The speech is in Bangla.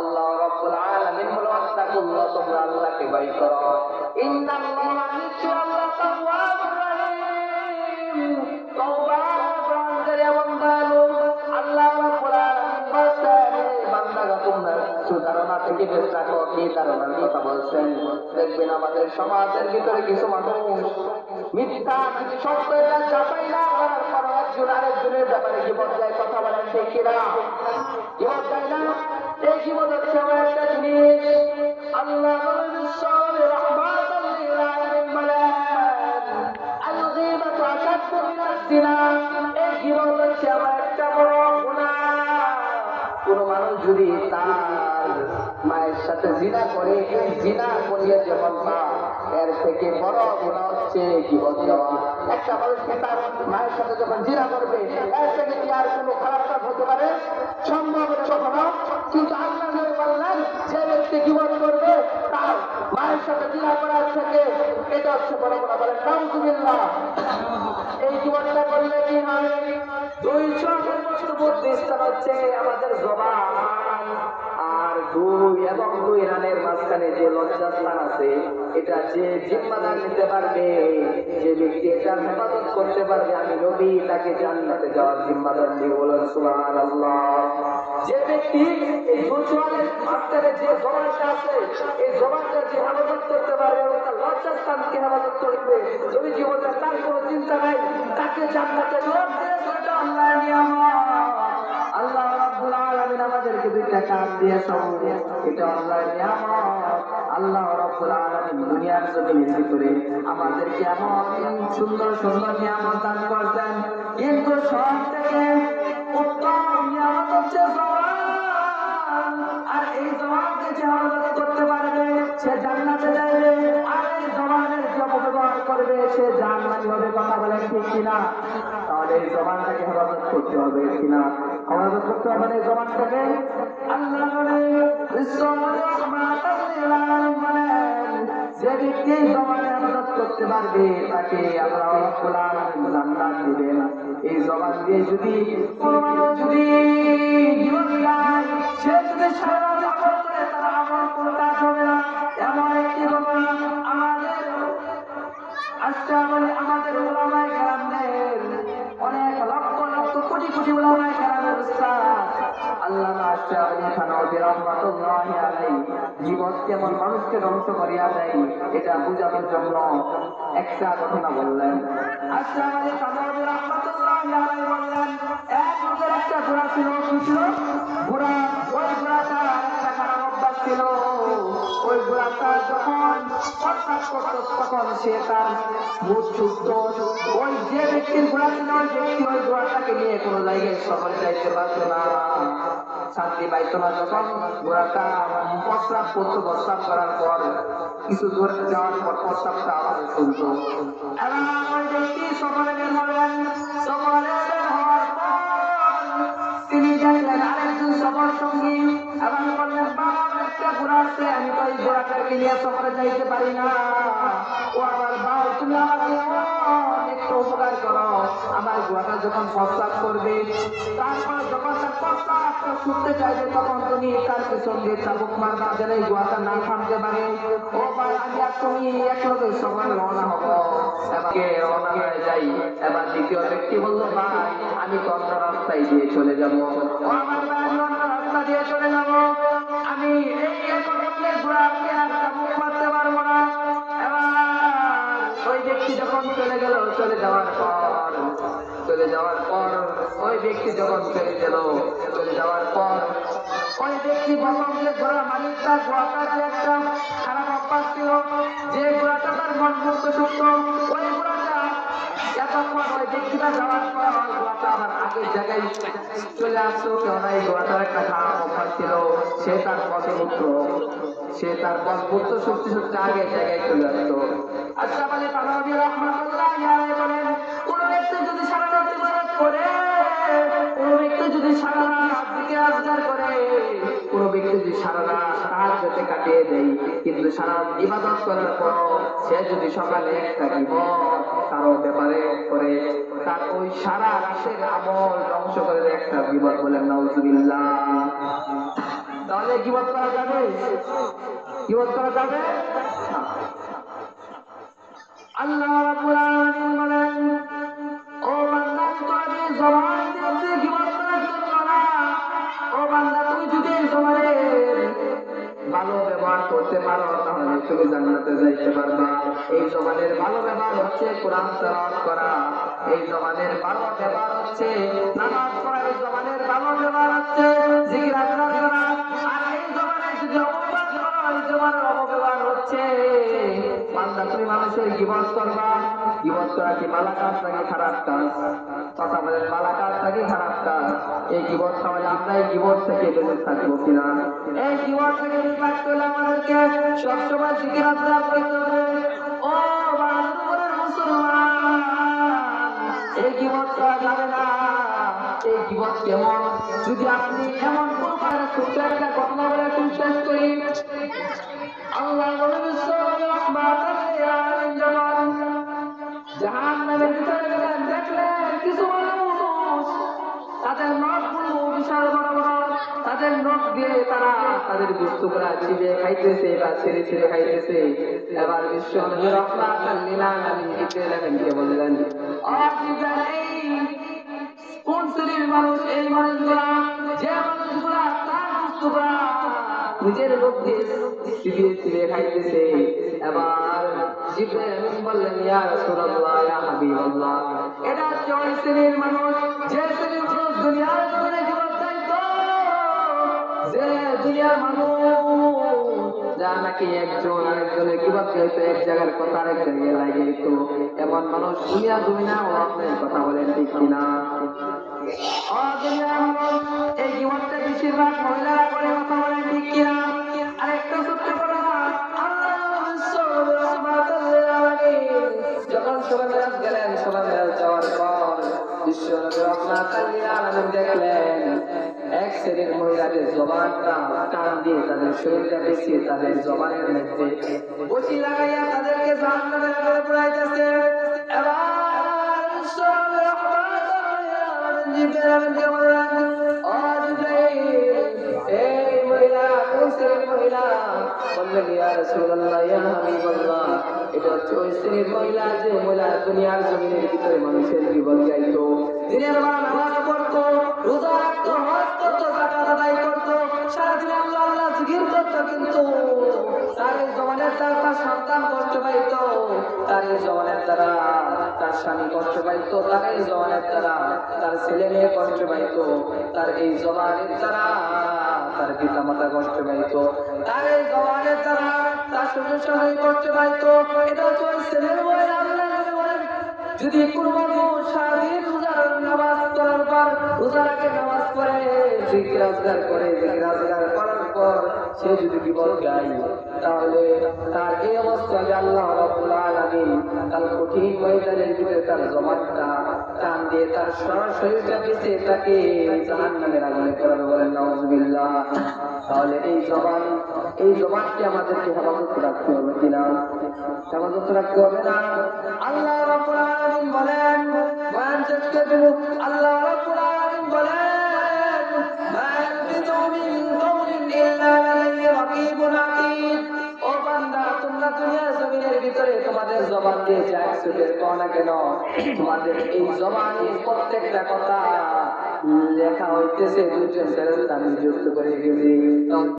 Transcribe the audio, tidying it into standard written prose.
আল্লাহ রাব্বুল আলামিন বলেন আত্তাকুল্লাহ, তোমরা আল্লাহকে ভয় করো। ইন্নাল্লাহা নিশ্চয় আল্লাহ তাওয়াবুর রহিম, তওবা গ্রহণকারী এবং দয়ালু। আল্লাহ রাব্বুল আলামিন বলেন বান্দাগণ তোমরা সুধারণা থেকে বেঁচে থাকো। কি ধারণার কথা বলছেন? দেখবেন আমাদের সমাজের ভিতরে কিছু মানুষ মিথ্যা সত্য এটা যাচাই না করার পর একজন আরেকজনের ব্যাপারে জীবন যায় কথা বলেন ঠিক কিনা? জীবন যায় না? এই জীবন হচ্ছে আমার একটা জিনিস। আল্লাহ এই জীবন হচ্ছে আমার একটা বড় গুনাহ। কোন মানুষ যদি তার মায়ের সাথে জিনা করে, এই জিনা করিয়া যেমন পাপ, এর থেকে বড় গুনাহ হচ্ছে জীবন দেওয়া। একটা মানুষ তার মায়ের সাথে যখন জিনা করবে, এর থেকে কি আর কোনো খারাপ কাজ হতে পারে? সম্ভব কখনো? কিন্তু আল্লাহ বললেন যে ব্যক্তি জীবন করবে তার মায়ের সাথে জিনা করার থেকে এটা হচ্ছে বড় গুনাহ। বলেন নাউযুবিল্লাহ। এই জীবনটা করলে কি হয়? দুই চোখের মধ্যবর্তী স্থান হচ্ছে আমাদের জবান, আর দুই রানের মাঝখানে যে লজ্জাস্থান আছে, এটা যে জিম্মাদার নিতে পারবে, যে ব্যক্তি এটার হেফাজত করতে পারবে, আমি নবী তাকে জান্নাতে যাওয়ার জিম্মাদার দিব। বলেন সুবহানাল্লাহ। যে ব্যক্তি এই দুই চোখের মাঝখানে যে জবানটা আছে, এই জবানটা যে হেফাজত করতে পারবে এবং তার লজ্জাস্থানকে হেফাজত করবে, যদি জীবনে তার কোনো চিন্তা নাই, তাকে জান্নাতে লোক দিয়ে সেটা আল্লাহর নিয়ামত। আল্লাহ রাব্বুল আলামিন আমাদেরকে দুইটা কাজ দিয়েছেন, এটা আল্লাহর নিয়ামত। আল্লাহ রাব্বুল আলামিন দুনিয়ার জমিনের ভিতরে আমাদেরকে এমন সুন্দর সুন্দর নিয়ামত দান করেছেন, কিন্তু সব থেকে উত্তম নিয়ামত হচ্ছে জবান। আর এই জবানকে যে হেফাজত করতে পারবে সে জান্নাতে যাবে, আর এই জবানের যে অপব্যবহার করবে সে জাহান্নামী হবে। কথা বলেন ঠিক কিনা? তাহলে এই জবানটাকে হেফাজত করতে হবে কিনা? হেফাজত করতে হবে এই জবানটাকে। আল্লাহ যে ব্যক্তি জবানে হেফাজত করতে পারবে তাকে আল্লাহ রাব্বুল আলামিন জান্নাত দিবেন। এই জবান দিয়ে যদি কোনো মানুষ যদি জীবন যায়, সে যদি সারা আমল করে তার আমল কোনো কাজ হবে না। এমন একটি জবান আমাদের আমাদের উলামায়ে কেরামদের অনেক লক্ষ লক্ষ কোটি কোটি উলামায়ে কেরামের উস্তাদ আল্লামা আশরাফ আলী থানভী রাহমাতুল্লাহি আলাইহি জীবন কেমন মানুষকে ধ্বংস করিয়া দেয় এটা বোঝানোর জন্য একটা ঘটনা বললেন। আশরাফ আলী থানভী রাহমাতুল্লাহি আলাইহি বললেন, এক যুগের একটা ঘোড়া ছিল। কি ছিল? ঘোড়া। ওই ঘোড়াটা একটা খারাপ অভ্যাস ছিল। ওই ঘোড়াটা যখন প্রস্রাব করত তখন সে তার মুখ ছুটত। ওই যে ব্যক্তির ঘোড়া ছিল ওই ব্যক্তি ওই ঘোড়াটাকে নিয়ে কোনো জায়গায় সফরে যাইতে পারত না, শান্তি পাইত না। যখন ঘোড়াটা প্রস্রাব করতো, প্রস্রাব করার পর কিছু দূর যাওয়ার পর প্রস্রাবটা আবার শুনত। এবং ওই ব্যক্তি সফরে বের হলেন। সফরে বের হওয়ার পর তিনি দেখলেন আরেকজন সফর সঙ্গী এবং বললেন, বাবা একটা ঘোড়া আছে, আমি তো এই ঘোড়াটাকে নিয়ে সফরে যাইতে পারি না। ও আমার ভাই, তুমি আমাকে একটু উপকার করো। আমার ঘোড়াটা যখন প্রস্রাব করবে, তারপর যখন তার প্রস্রাবটা শুনতে চাইবে, তখন তুমি তার পিছন দিয়ে চাবুক মারবা যেন এই ঘোড়াটা না থামতে পারে। ও ভাই, আমি আর তুমি একলগে সফরে রওনা হবো। এবারে রওনা হয়ে যাই। এবার দ্বিতীয় ব্যক্তি বলল, ভাই আমি তো অন্য রাস্তায় দিয়ে চলে যাবো। ও আমার ভাই, আমি অন্য রাস্তা দিয়ে চলে যাবো, আমি এই একলগে ঘোড়াকে আর চাবুক মারতে পারবো না। এবার ওই ব্যক্তি যখন চলে গেল, চলে যাওয়ার পর ওই ব্যক্তি যখন চলে যাওয়ার পর ওই ব্যক্তি বললাম যে ঘোড়া মালিক তার ঘোড়াটার যে একটা খারাপ অভ্যাস ছিল, যে ঘোড়াটা তার মন মুক্ত সুস্থ, ওই ঘোড়াটা এতক্ষণ ওই ব্যক্তিটা যাওয়ার পর ঘোড়াটা আবার আগের জায়গায় চলে আসতো। কেননা এই ঘোড়াটার একটা খারাপ অভ্যাস ছিল, সে তার পথমূত্র সত্যি সত্যি আগের জায়গায় চলে আসতো। আশরাফ আলী থানভী রাহমাতুল্লাহি আলাইহি বলেন, কোন ব্যক্তি যদি সারা রাত ইবাদত করে, কোন ব্যক্তি যদি সারা রাত জিকির আজকার করে, কোন ব্যক্তি যদি সারা রাত তাহাজ্জুদে কাটিয়ে দেয়, কিন্তু সারা রাত ইবাদত করার পর সে যদি সকালে একটা গীবত কারো ব্যাপারে করে, তার ওই সারা রাতের আমল ধ্বংস করে একটা গীবত। বলেন নাউযুবিল্লাহ। তাহলে গীবত করা যাবে? গীবত করা যাবে? আল্লাহ রাব্বুল আলামিন বলেন, ও বান্দা তুমি জবান দিয়েছে গীবত করার জন্য না। ও বান্দা তুমি যদি জবানের ভালো ব্যবহার করতে পারো তাহলে তুমি জান্নাতে যাইতে পারবা। এই জবানের ভালো ব্যবহার হচ্ছে কোরআন তেলাওয়াত করা, এই জবানের ভালো ব্যবহার হচ্ছে নামাজ পড়া, এই জবানের ভালো ব্যবহার হচ্ছে জিকির আজকার করা। আর এই জবানের যদি অপব্যবহার করো, এই জবানের অপব্যবহার হচ্ছে বান্দা তুমি মানুষের গীবত করবা। গীবত করা কি ভালো কাজ নাকি খারাপ কাজ? কথা বলেন, ভালো কাজ নাকি খারাপ কাজ? এই গীবত সমাজে আমরা এই গীবত থেকে বেঁচে থাকবো কিনা? এই গীবত থেকে বাঁচতে হলে আমাদেরকে সবসময় জিকির আজকার করতে হবে। ও বাংলাদেশের মুসলমান, এই গীবত করা যাবে না। এই গীবত কেমন? যদি আপনি এমন কোন কারণে ছোট্ট একটা ঘটনা বলে একটু শেষ করি। আল্লাহ জাহান্নামের ভিতরে গেলেন, দেখলেন কিছু মানুষ তাদের নখগুলো বিশাল বড় বড়, তাদের নখ দিয়ে তারা তাদের বস্তুগুলা চিবিয়ে খাইতেছে বা ছেড়ে ছেড়ে খাইতেছে। এবার বিশ্ব নবী রাহমাতুল লিল আলামিন লিখে রাখেন, কে বললেন, এই কোন শ্রেণীর মানুষ? এই মানুষগুলা, যে মানুষগুলা তার বস্তুগুলা নিজের লোক দিয়ে চিবিয়ে চিবিয়ে খাইতেছে। এবার জিবরাইল আমিন বললেন, ইয়া রাসূলুল্লাহ, ইয়া হাবিবাল্লাহ, এটা হচ্ছে ওই শ্রেণীর মানুষ যে শ্রেণীর মানুষ দুনিয়ার জীবনে জীবন চাইতো, যে দুনিয়ার মানুষ যা নাকি একজন আরেকজনের কিভাবে চাইতো, এক জায়গার কথা আরেক জায়গায় লাগিয়ে দিত। এমন মানুষ দুনিয়া দুনিয়া ও আপনার কথা বলেন ঠিক কিনা? এই জীবনটা বেশিরভাগ মহিলারা করে, কথা বলেন ঠিক কিনা? আরেকটা সত্য কথা, যখন সবাই মেরাজ গেলেন, সবাই মেরাজ যাওয়ার পর বিশ্ব নবী রাহমাতুল লিল আলামিন দেখলেন এক শ্রেণীর মহিলাদের জবানটা টান দিয়ে তাদের শরীরটা বেঁচিয়ে তাদের জবানের মধ্যে বসি লাগাইয়া তাদেরকে জাহান্নামের আগুনে পোড়াইতেছে। এবার বিশ্ব নবী রাহমাতুল লিল আলামিন জিবরাইল আমিনকে বললেন, ও জিবরাইল, এই মহিলা কোন শ্রেণীর মহিলা? বললেন, ইয়া রাসূলুল্লাহ, ইয়া হাবিবাল্লাহ, এটা হচ্ছে ওই শ্রেণীর মহিলা যে মহিলা দুনিয়ার জমিনের ভিতরে মানুষের জীবন গাইতো, দিনের বেলা নামাজ পড়তো, রোজা রাখতো, হজ করতো, যাকাত আদায় করতো, সারাদিন আল্লাহ আল্লাহ জিকির করতো, কিন্তু তার এই জবানের দ্বারা তার সন্তান কষ্ট পাইতো, তার এই জবানের দ্বারা তার স্বামী কষ্ট পাইতো, তার এই জবানের দ্বারা তার ছেলে মেয়ে কষ্ট পাইতো, তার এই জবানের দ্বারা তার পিতা মাতা কষ্ট পাইতো, তার এই জবানের দ্বারা তার শ্বশুর শাশুড়ি কষ্ট পাইতো। এটা হচ্ছে ওই ছেলের বই। আল্লাহ বলেন, যদি কোনো মানুষ সারাদিন রোজার নামাজ করার পর, রোজা রাখে, নামাজ পড়ে, জিকির আজকার করে, জিকির আজকার করার পর সে যদি বিপদ গায়, তাহলে তার এই অবস্থা যে আল্লাহ রাব্বুল আলামিন তার কঠিন ময়দানের ভিতরে তার জবানটা টান দিয়ে তার সারা শরীরটা বেঁচে তাকে জাহান্নামের আগুনে পোড়াবে। বলেন নাউযুবিল্লাহ। তাহলে এই জবানকে আমাদেরকে হেফাজত রাখতে হবে কিনা? হেফাজত রাখতে হবে না? আল্লাহ রাব্বুল আলামিন বলেন, বয়ান শেষ করে দেব। আল্লাহ রাব্বুল আলামিন বলেন, মা ইয়ালফিযু মিন কাওলিন ইল্লা লাদাইহি রাকীবুন আতীদ। ও বান্দা, তোমরা দুনিয়ার জমিনের ভিতরে তোমাদের জবান দিয়ে যা কিছু বের করো না কেন, তোমাদের এই জবানের প্রত্যেকটা কথা লেখা হইতেছে দুইজন ফেরেশতা নিযুক্ত করে গেছে।